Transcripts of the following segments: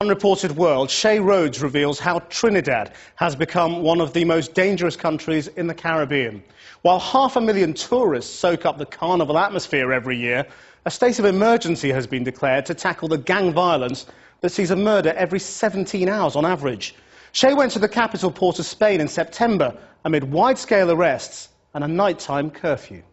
Unreported World, Shay Rhodes reveals how Trinidad has become one of the most dangerous countries in the Caribbean. While 500,000 tourists soak up the carnival atmosphere every year, a state of emergency has been declared to tackle the gang violence that sees a murder every 17 hours on average. Shay went to the capital port of Spain in September amid wide-scale arrests and a nighttime curfew.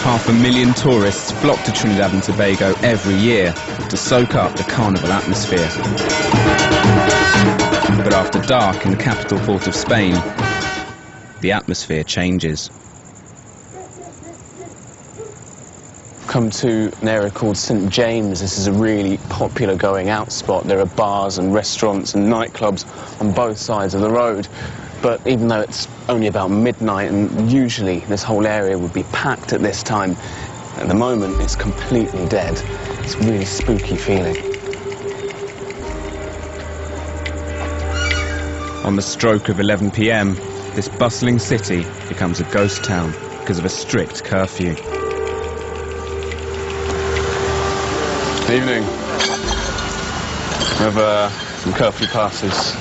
Half a million tourists flock to Trinidad and Tobago every year to soak up the carnival atmosphere. But after dark in the capital port of Spain, the atmosphere changes. Come to an area called St James. This is a really popular going out spot. There are bars and restaurants and nightclubs on both sides of the road. But even though it's only about midnight and usually this whole area would be packed at this time, at the moment it's completely dead. It's a really spooky feeling. On the stroke of 11 p.m, this bustling city becomes a ghost town because of a strict curfew. Evening. We have some curfew passes.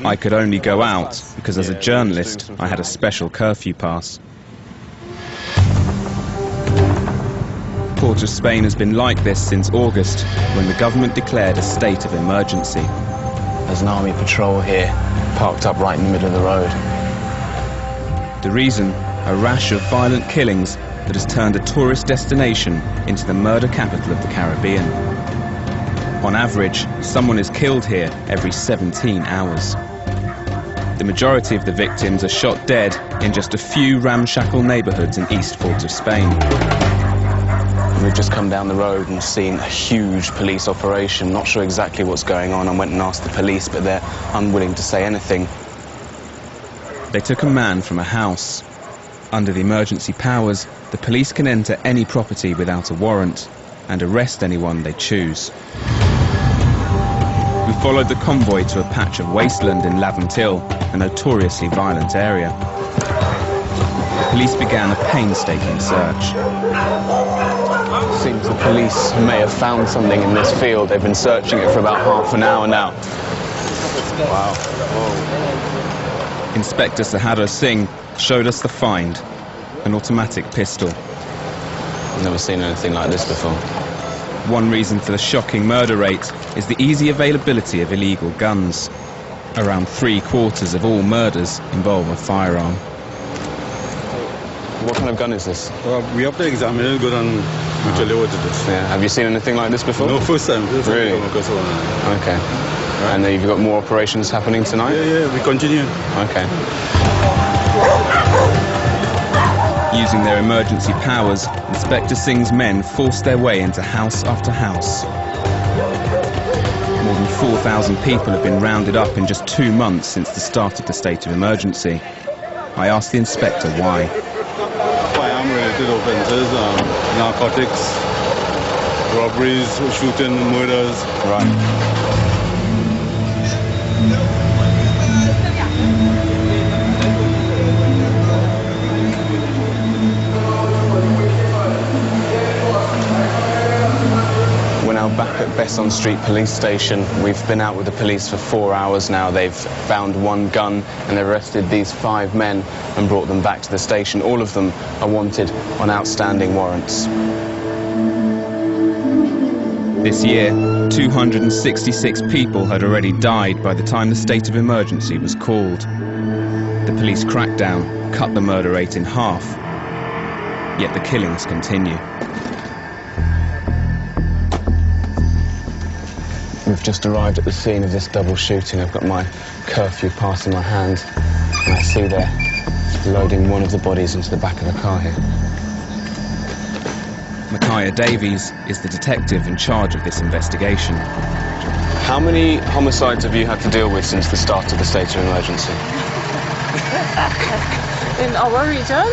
I could only go out because as a journalist I had a special curfew pass. Port of Spain has been like this since August, when the government declared a state of emergency. There's an army patrol here, parked up right in the middle of the road. The reason? A rash of violent killings that has turned a tourist destination into the murder capital of the Caribbean. On average, someone is killed here every 17 hours. The majority of the victims are shot dead in just a few ramshackle neighbourhoods in East Port of Spain. We've just come down the road and seen a huge police operation. Not sure exactly what's going on. I went and asked the police, but they're unwilling to say anything. They took a man from a house. Under the emergency powers, the police can enter any property without a warrant and arrest anyone they choose. We followed the convoy to a patch of wasteland in Laventil, a notoriously violent area. The police began a painstaking search. Seems the police may have found something in this field. They've been searching it for about half an hour now. Wow. Whoa. Inspector Sahadar Singh showed us the find, an automatic pistol. I've never seen anything like this before. One reason for the shocking murder rate is the easy availability of illegal guns. Around 3/4 of all murders involve a firearm. What kind of gun is this? We have to examine it good and tell you what it is. Yeah. Have you seen anything like this before? No, first time. Really? Okay. And you've got more operations happening tonight? Yeah, we continue. Okay. Using their emergency powers, Inspector Singh's men forced their way into house after house. More than 4,000 people have been rounded up in just 2 months since the start of the state of emergency. I asked the inspector why. Firearm-related offences, narcotics, robberies, shooting, murders. Right. Back at Besson Street Police Station. We've been out with the police for 4 hours now. They've found one gun and they've arrested these 5 men and brought them back to the station. All of them are wanted on outstanding warrants. This year, 266 people had already died by the time the state of emergency was called. The police crackdown cut the murder rate in half, yet the killings continue. We've just arrived at the scene of this double shooting. I've got my curfew pass in my hand, and I see they're loading one of the bodies into the back of the car here. Micaiah Davies is the detective in charge of this investigation. How many homicides have you had to deal with since the start of the state of emergency? In our region?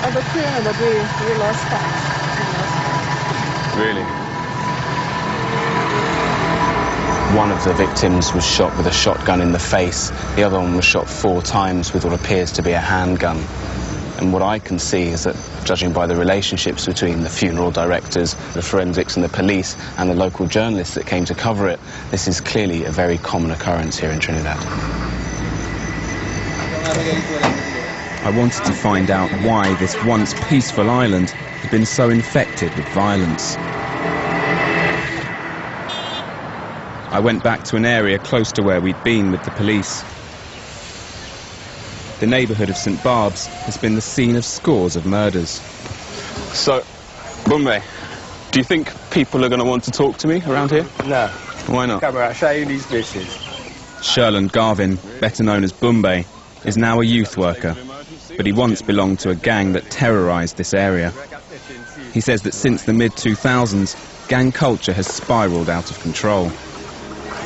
About 300 we lost that. Really? One of the victims was shot with a shotgun in the face. The other one was shot 4 times with what appears to be a handgun. And what I can see is that, judging by the relationships between the funeral directors, the forensics and the police, and the local journalists that came to cover it, this is clearly a very common occurrence here in Trinidad. I wanted to find out why this once peaceful island had been so infected with violence. I went back to an area close to where we'd been with the police. The neighbourhood of St Barb's has been the scene of scores of murders. So, Bumbe, do you think people are going to want to talk to me around here? No. Why not? Camera, show you these places. Sherland Garvin, better known as Bumbe, is now a youth worker, but he once belonged to a gang that terrorised this area. He says that since the mid-2000s, gang culture has spiralled out of control.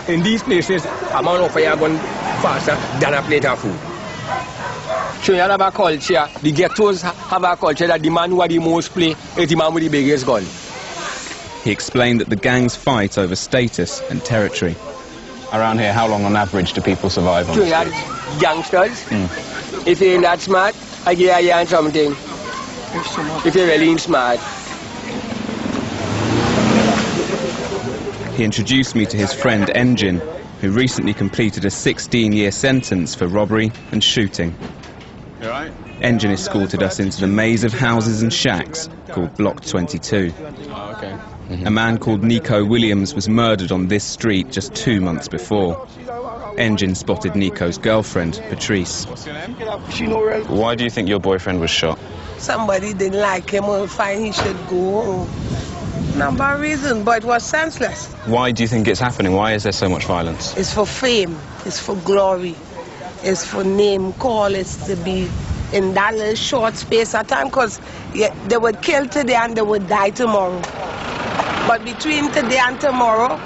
In these places, a man of fire gun faster than a plate of food. So you have a culture, the ghettos have a culture that the man who has the most play is the man with the biggest gun. He explained that the gangs fight over status and territory. Around here, how long on average do people survive on So the you have street? youngsters, if you're not smart, I give you something. If you're really smart. He introduced me to his friend Engine, who recently completed a 16-year sentence for robbery and shooting. You right? Engine escorted us into the maze of houses and shacks called Block 22. Oh, okay. A man called Nico Williams was murdered on this street just 2 months before. Engine spotted Nico's girlfriend, Patrice. Why do you think your boyfriend was shot? Somebody didn't like him or find he should go home. Number of reasons, but it was senseless. Why do you think it's happening? Why is there so much violence? It's for fame, it's for glory, it's for name call, it's to be in that little short space of time, because they would kill today and they would die tomorrow. But between today and tomorrow,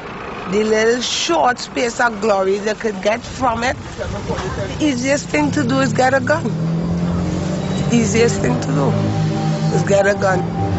the little short space of glory they could get from it, the easiest thing to do is get a gun. The easiest thing to do is get a gun.